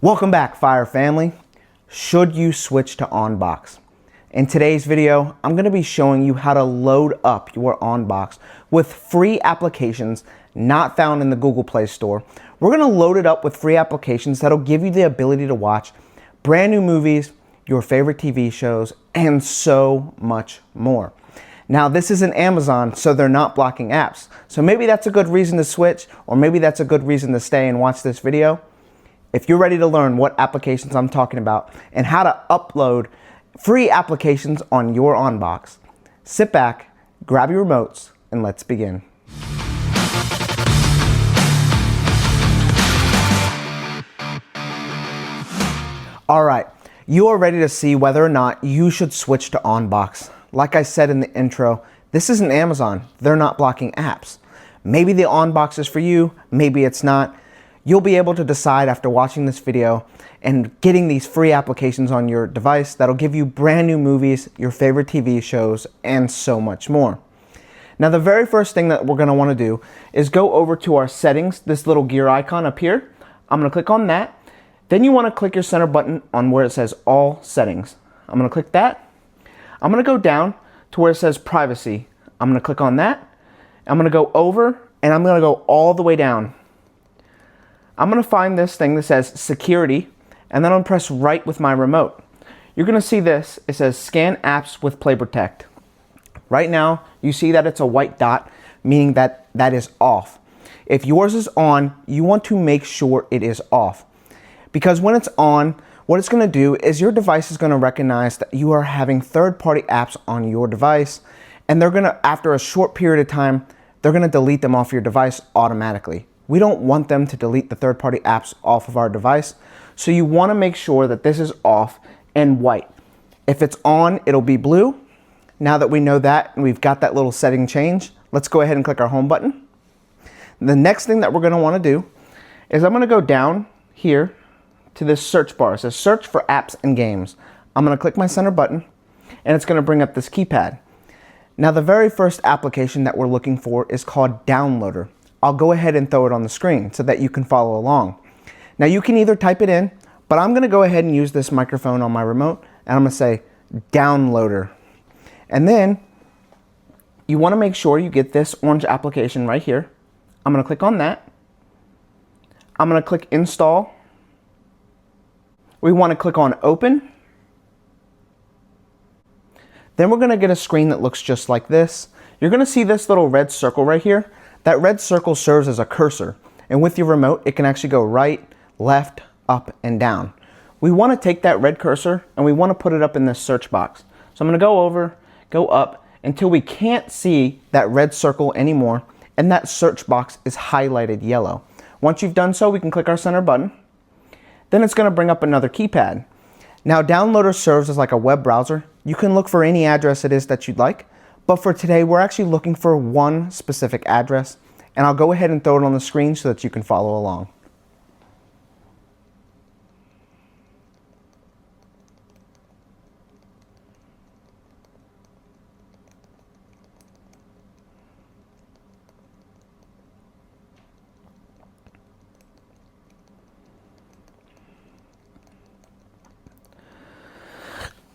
Welcome back, Fire family. Should you switch to OnBox? In today's video, I'm going to be showing you how to load up your OnBox with free applications not found in the Google Play Store. We're going to load it up with free applications that'll give you the ability to watch brand new movies, your favorite TV shows, and so much more. Now, this isn't Amazon, so they're not blocking apps. So maybe that's a good reason to switch, or maybe that's a good reason to stay and watch this video. If you're ready to learn what applications I'm talking about and how to upload free applications on your OnBox, sit back, grab your remotes, and let's begin. All right, you are ready to see whether or not you should switch to OnBox. Like I said in the intro, this isn't Amazon. They're not blocking apps. Maybe the OnBox is for you, maybe it's not. You'll be able to decide after watching this video and getting these free applications on your device that'll give you brand new movies, your favorite TV shows, and so much more. Now, the very first thing that we're going to want to do is go over to our settings, this little gear icon up here. I'm going to click on that. Then you want to click your center button on where it says All Settings. I'm going to click that. I'm going to go down to where it says Privacy. I'm going to click on that. I'm going to go over and I'm going to go all the way down. I'm going to find this thing that says Security, and then I'm going to press right with my remote. You're going to see this. It says Scan Apps with Play Protect. Right now, you see that it's a white dot, meaning that that is off. If yours is on, you want to make sure it is off. Because when it's on, what it's going to do is your device is going to recognize that you are having third-party apps on your device, and they're going to, after a short period of time, they're going to delete them off your device automatically. We don't want them to delete the third-party apps off of our device, so you want to make sure that this is off and white. If it's on, it'll be blue. Now that we know that and we've got that little setting change, let's go ahead and click our home button. The next thing that we're going to want to do is I'm going to go down here to this search bar. It says Search for Apps and Games. I'm going to click my center button, and it's going to bring up this keypad. Now, the very first application that we're looking for is called Downloader. I'll go ahead and throw it on the screen so that you can follow along. Now, you can either type it in, but I'm going to go ahead and use this microphone on my remote, and I'm going to say Downloader. And then you want to make sure you get this orange application right here. I'm going to click on that. I'm going to click Install. We want to click on Open. Then we're going to get a screen that looks just like this. You're going to see this little red circle right here. That red circle serves as a cursor, and with your remote, it can actually go right, left, up, and down. We want to take that red cursor and we want to put it up in this search box. So I'm going to go over, go up, until we can't see that red circle anymore, and that search box is highlighted yellow. Once you've done so, we can click our center button. Then it's going to bring up another keypad. Now, Downloader serves as like a web browser. You can look for any address it is that you'd like. But for today, we're actually looking for one specific address, and I'll go ahead and throw it on the screen so that you can follow along.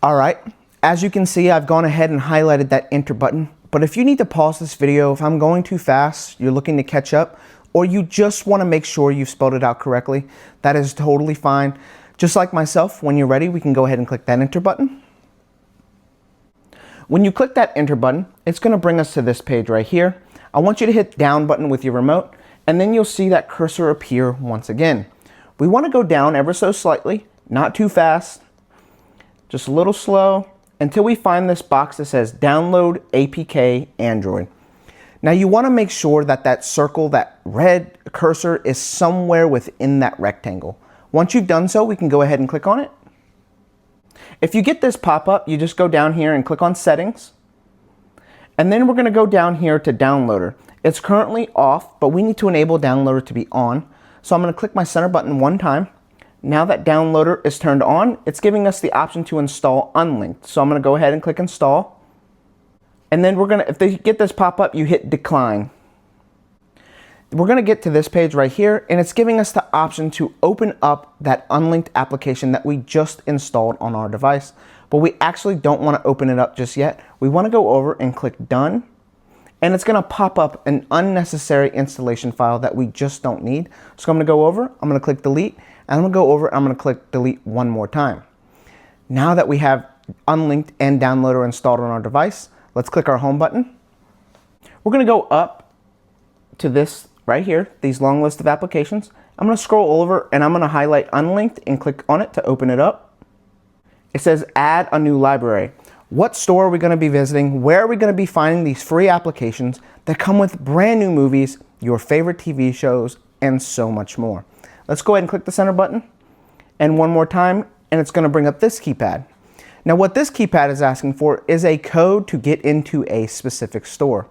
All right. As you can see, I've gone ahead and highlighted that enter button, but if you need to pause this video, if I'm going too fast, you're looking to catch up, or you just want to make sure you've spelled it out correctly, that is totally fine. Just like myself, when you're ready, we can go ahead and click that enter button. When you click that enter button, it's going to bring us to this page right here. I want you to hit down button with your remote, and then you'll see that cursor appear once again. We want to go down ever so slightly, not too fast, just a little slow, until we find this box that says Download APK Android. Now, you want to make sure that that circle, that red cursor, is somewhere within that rectangle. Once you've done so, we can go ahead and click on it. If you get this pop-up, you just go down here and click on Settings. And then we're going to go down here to Downloader. It's currently off, but we need to enable Downloader to be on. So I'm going to click my center button one time. Now that Downloader is turned on, it's giving us the option to install unlinked. So I'm going to go ahead and click Install. And then we're going to, if they get this pop up, you hit Decline. we're going to get to this page right here, and it's giving us the option to open up that unlinked application that we just installed on our device, but we actually don't want to open it up just yet. We want to go over and click Done, and it's going to pop up an unnecessary installation file that we just don't need. So I'm going to go over, I'm going to click Delete, and I'm going to go over, I'm going to click Delete one more time. Now that we have Unlinked and Downloader installed on our device, let's click our Home button. We're going to go up to this right here, these long list of applications. I'm going to scroll over and I'm going to highlight Unlinked and click on it to open it up. It says Add a new library. What store are we going to be visiting? Where are we going to be finding these free applications that come with brand new movies, your favorite TV shows, and so much more? Let's go ahead and click the center button. And one more time, and it's going to bring up this keypad. Now what this keypad is asking for is a code to get into a specific store.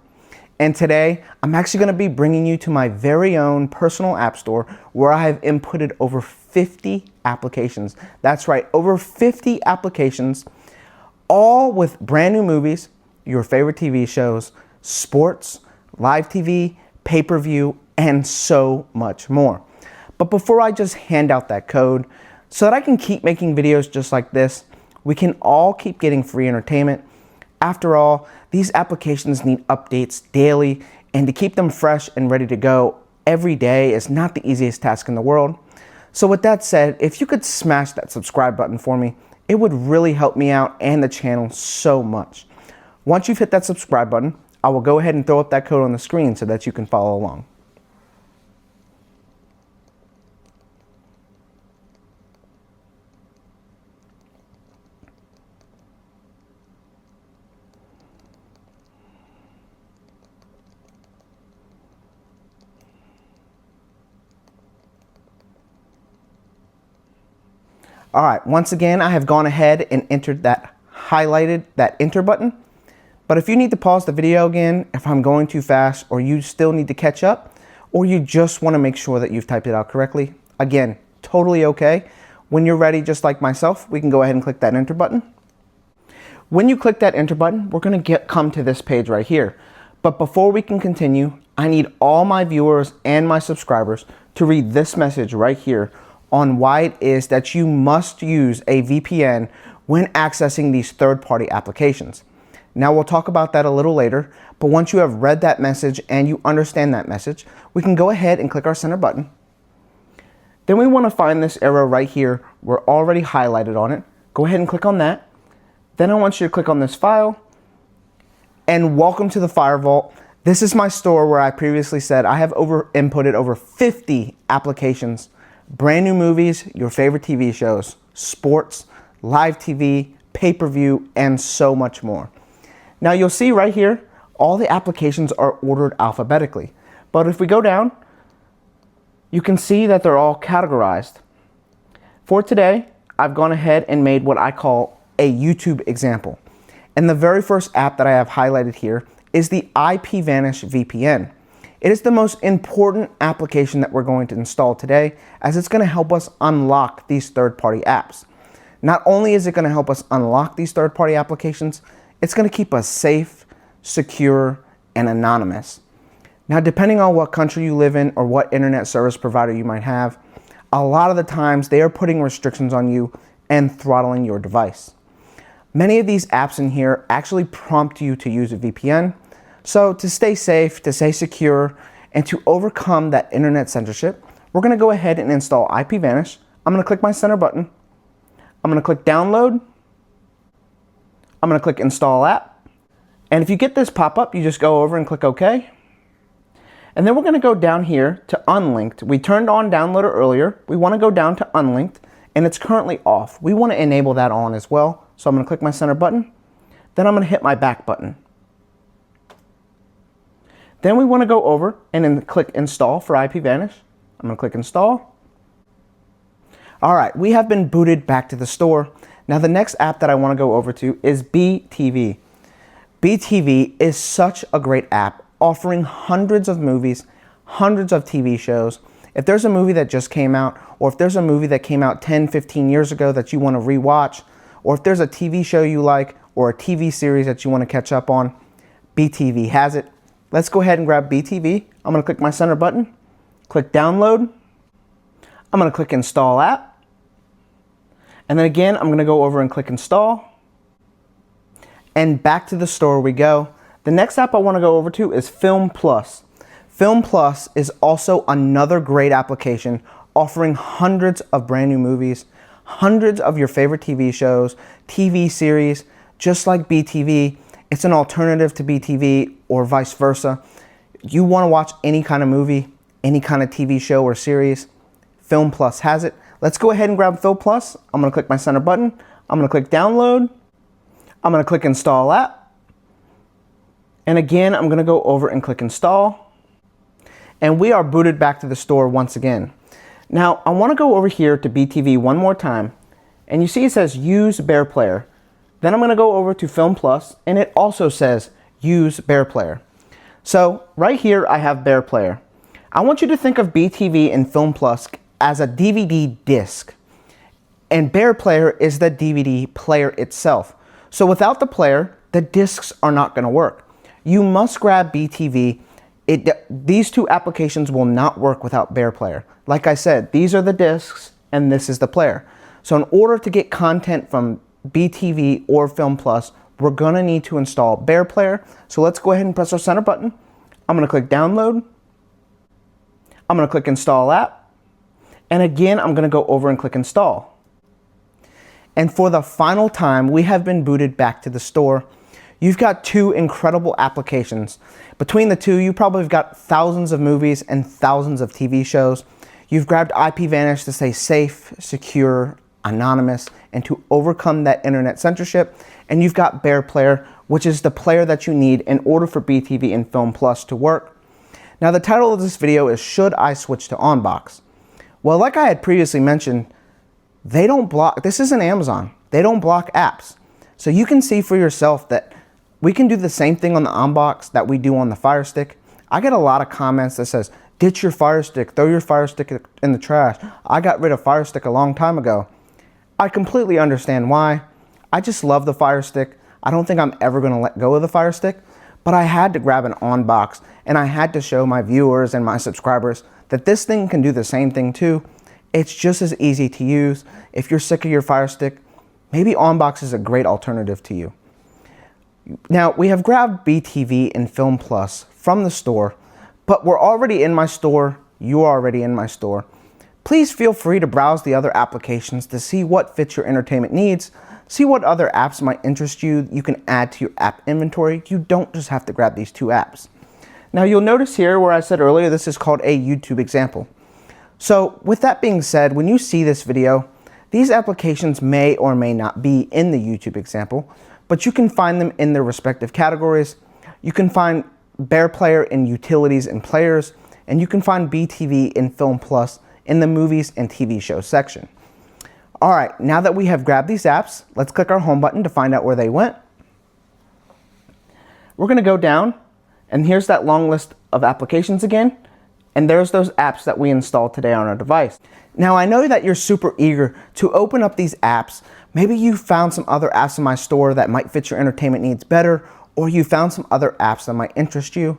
And today, I'm actually going to be bringing you to my very own personal app store where I have inputted over 50 applications. That's right, over 50 applications, all with brand new movies, your favorite TV shows, sports, live TV, pay-per-view, and so much more. But before I just hand out that code, so that I can keep making videos just like this, we can all keep getting free entertainment. After all, these applications need updates daily, and to keep them fresh and ready to go every day is not the easiest task in the world. So with that said, if you could smash that subscribe button for me, it would really help me out and the channel so much. Once you've hit that subscribe button, I will go ahead and throw up that code on the screen so that you can follow along. All right, once again, I have gone ahead and entered that enter button. But if you need to pause the video again, if I'm going too fast, or you still need to catch up, or you just want to make sure that you've typed it out correctly, again, totally okay. When you're ready, just like myself, we can go ahead and click that enter button. When you click that enter button, we're going to come to this page right here. But before we can continue, I need all my viewers and my subscribers to read this message right here on why it is that you must use a VPN when accessing these third-party applications. Now we'll talk about that a little later, but once you have read that message and you understand that message, we can go ahead and click our center button. Then we want to find this arrow right here. We're already highlighted on it. Go ahead and click on that. Then I want you to click on this file, and welcome to the Fire Vault. This is my store where I previously said I have inputted over 50 applications. Brand new movies, your favorite TV shows, sports, live TV, pay-per-view, and so much more. Now you'll see right here, all the applications are ordered alphabetically. But if we go down, you can see that they're all categorized. For today, I've gone ahead and made what I call a YouTube example. And the very first app that I have highlighted here is the IPVanish VPN. It is the most important application that we're going to install today, as it's going to help us unlock these third-party apps. Not only is it going to help us unlock these third-party applications, it's going to keep us safe, secure, and anonymous. Now, depending on what country you live in or what internet service provider you might have, a lot of the times they are putting restrictions on you and throttling your device. Many of these apps in here actually prompt you to use a VPN. So to stay safe, to stay secure, and to overcome that internet censorship, we're going to go ahead and install IPVanish. I'm going to click my center button. I'm going to click download. I'm going to click install app. And if you get this pop-up, you just go over and click OK. And then we're going to go down here to unlinked. We turned on downloader earlier. We want to go down to unlinked, and it's currently off. We want to enable that on as well. So I'm going to click my center button. Then I'm going to hit my back button. Then we want to go over and then click install for IPVanish. I'm going to click install. All right, we have been booted back to the store. Now the next app that I want to go over to is BTV. BTV is such a great app, offering hundreds of movies, hundreds of TV shows. If there's a movie that just came out, or if there's a movie that came out 10, 15 years ago that you want to rewatch, or if there's a TV show you like, or a TV series that you want to catch up on, BTV has it. Let's go ahead and grab BTV. I'm going to click my center button. click download. I'm going to click install app. And then again, I'm going to go over and click install. And back to the store we go. The next app I want to go over to is Film Plus. Film Plus is also another great application offering hundreds of brand new movies, hundreds of your favorite TV shows, TV series, just like BTV. It's an alternative to BTV or vice versa. You want to watch any kind of movie, any kind of TV show or series, Film Plus has it. Let's go ahead and grab Film Plus. I'm going to click my center button. I'm going to click download. I'm going to click install app. And again, I'm going to go over and click install. And we are booted back to the store once again. Now, I want to go over here to BTV one more time. And you see it says use Bear Player. Then I'm going to go over to Film Plus, and it also says use Bear Player. So right here, I have Bear Player. I want you to think of BTV and Film Plus as a DVD disc. And Bear Player is the DVD player itself. So without the player, the discs are not going to work. You must grab BTV. These two applications will not work without Bear Player. Like I said, these are the discs and this is the player. So in order to get content from BTV or Film Plus, we're going to need to install Bear Player. So let's go ahead and press our center button. I'm going to click download. I'm going to click install app. And again, I'm going to go over and click install. And for the final time, we have been booted back to the store. You've got two incredible applications. Between the two, you probably have got thousands of movies and thousands of TV shows. You've grabbed IPVanish to stay safe, secure, anonymous, and to overcome that internet censorship. And you've got Bear Player, which is the player that you need in order for BTV and Film Plus to work. Now, the title of this video is Should I Switch to OnBox? Well, like I had previously mentioned, they don't block, this isn't Amazon. They don't block apps. So you can see for yourself that we can do the same thing on the OnBox that we do on the Fire Stick. I get a lot of comments that says, ditch your Fire Stick, throw your Fire Stick in the trash. I got rid of Fire Stick a long time ago. I completely understand why. I just love the Fire Stick. I don't think I'm ever gonna let go of the Fire Stick, but I had to grab an OnBox and I had to show my viewers and my subscribers that this thing can do the same thing too. It's just as easy to use. If you're sick of your Fire Stick, maybe OnBox is a great alternative to you. Now, we have grabbed BTV and Film Plus from the store, but we're already in my store. You're already in my store. Please feel free to browse the other applications to see what fits your entertainment needs. See what other apps might interest you. You can add to your app inventory. You don't just have to grab these two apps. Now, you'll notice here where I said earlier, this is called a YouTube example. So with that being said, when you see this video, these applications may or may not be in the YouTube example, but you can find them in their respective categories. You can find Bear Player in utilities and players, and you can find BTV in Film Plus in the movies and TV show section. All right, now that we have grabbed these apps, let's click our home button to find out where they went. We're gonna go down, and here's that long list of applications again. And there's those apps that we installed today on our device. Now, I know that you're super eager to open up these apps. Maybe you found some other apps in my store that might fit your entertainment needs better, or you found some other apps that might interest you.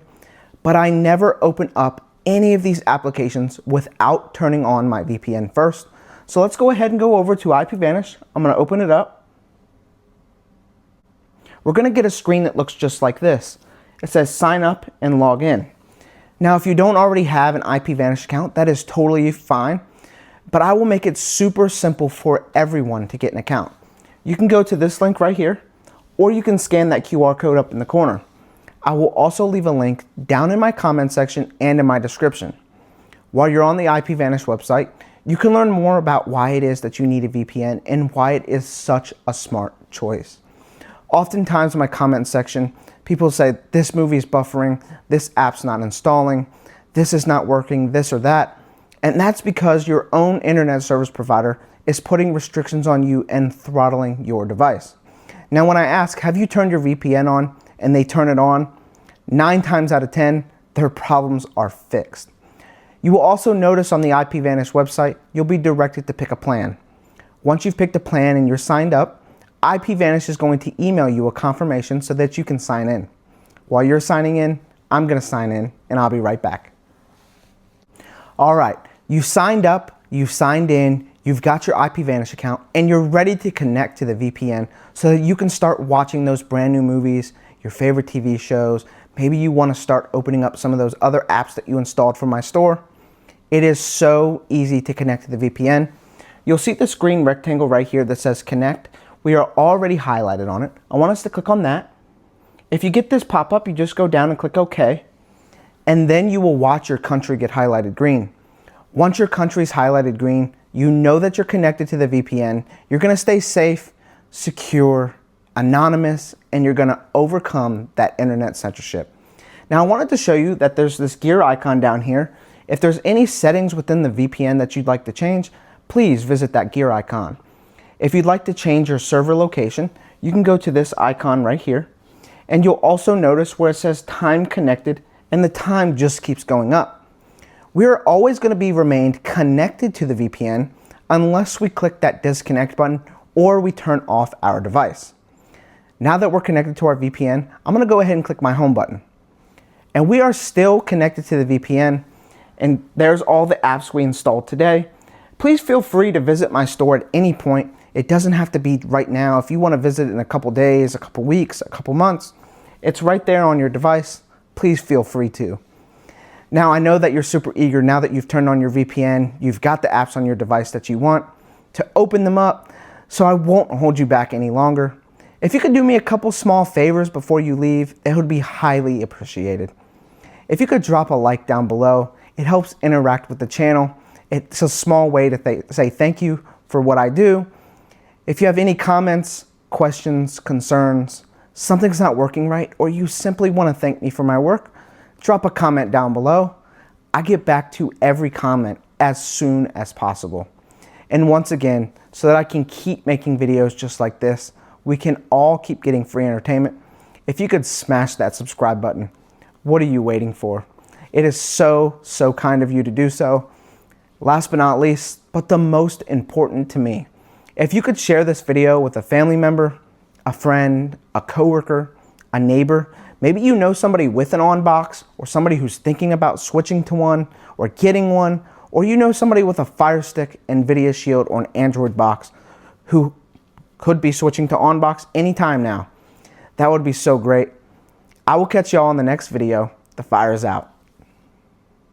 But I never open up any of these applications without turning on my VPN first. So let's go ahead and go over to IPVanish. I'm gonna open it up. We're gonna get a screen that looks just like this. It says sign up and log in. Now, if you don't already have an IPVanish account, that is totally fine, but I will make it super simple for everyone to get an account. You can go to this link right here, or you can scan that QR code up in the corner. I will also leave a link down in my comment section and in my description. While you're on the IPVanish website, you can learn more about why it is that you need a VPN and why it is such a smart choice. Oftentimes in my comment section, people say, this movie is buffering, this app's not installing, this is not working, this or that. And that's because your own internet service provider is putting restrictions on you and throttling your device. Now, when I ask, have you turned your VPN on, and they turn it on, 9 times out of 10, their problems are fixed. You will also notice on the IPVanish website, you'll be directed to pick a plan. Once you've picked a plan and you're signed up, IPVanish is going to email you a confirmation so that you can sign in. While you're signing in, I'm going to sign in and I'll be right back. All right, you signed up, you've signed in, you've got your IPVanish account, and you're ready to connect to the VPN so that you can start watching those brand new movies, your favorite TV shows. Maybe you want to start opening up some of those other apps that you installed from my store. It is so easy to connect to the VPN. You'll see this green rectangle right here that says connect. We are already highlighted on it. I want us to click on that. If you get this pop up, you just go down and click OK. And then you will watch your country get highlighted green. Once your country is highlighted green, you know that you're connected to the VPN. You're going to stay safe, secure, anonymous, and you're going to overcome that internet censorship. Now, I wanted to show you that there's this gear icon down here. If there's any settings within the VPN that you'd like to change, please visit that gear icon. If you'd like to change your server location, you can go to this icon right here. And you'll also notice where it says time connected, and the time just keeps going up. We're always going to be remained connected to the VPN unless we click that disconnect button or we turn off our device. Now that we're connected to our VPN, I'm going to go ahead and click my home button. And we are still connected to the VPN, and there's all the apps we installed today. Please feel free to visit my store at any point. It doesn't have to be right now. If you want to visit in a couple days, a couple weeks, a couple months, it's right there on your device. Please feel free to. Now, I know that you're super eager now that you've turned on your VPN, you've got the apps on your device that you want to open them up, so I won't hold you back any longer. If you could do me a couple small favors before you leave, it would be highly appreciated. If you could drop a like down below, it helps interact with the channel. It's a small way to say thank you for what I do. If you have any comments, questions, concerns, something's not working right, or you simply want to thank me for my work, drop a comment down below. I get back to every comment as soon as possible. And once again, so that I can keep making videos just like this, we can all keep getting free entertainment. If you could smash that subscribe button, what are you waiting for? It is so kind of you to do so. Last but not least, but the most important to me, if you could share this video with a family member, a friend, a coworker, a neighbor, maybe you know somebody with an OnBox or somebody who's thinking about switching to one or getting one, or you know somebody with a Fire Stick, NVIDIA Shield, or an Android box who could be switching to OnBox anytime now. That would be so great. I will catch y'all in the next video. The fire is out.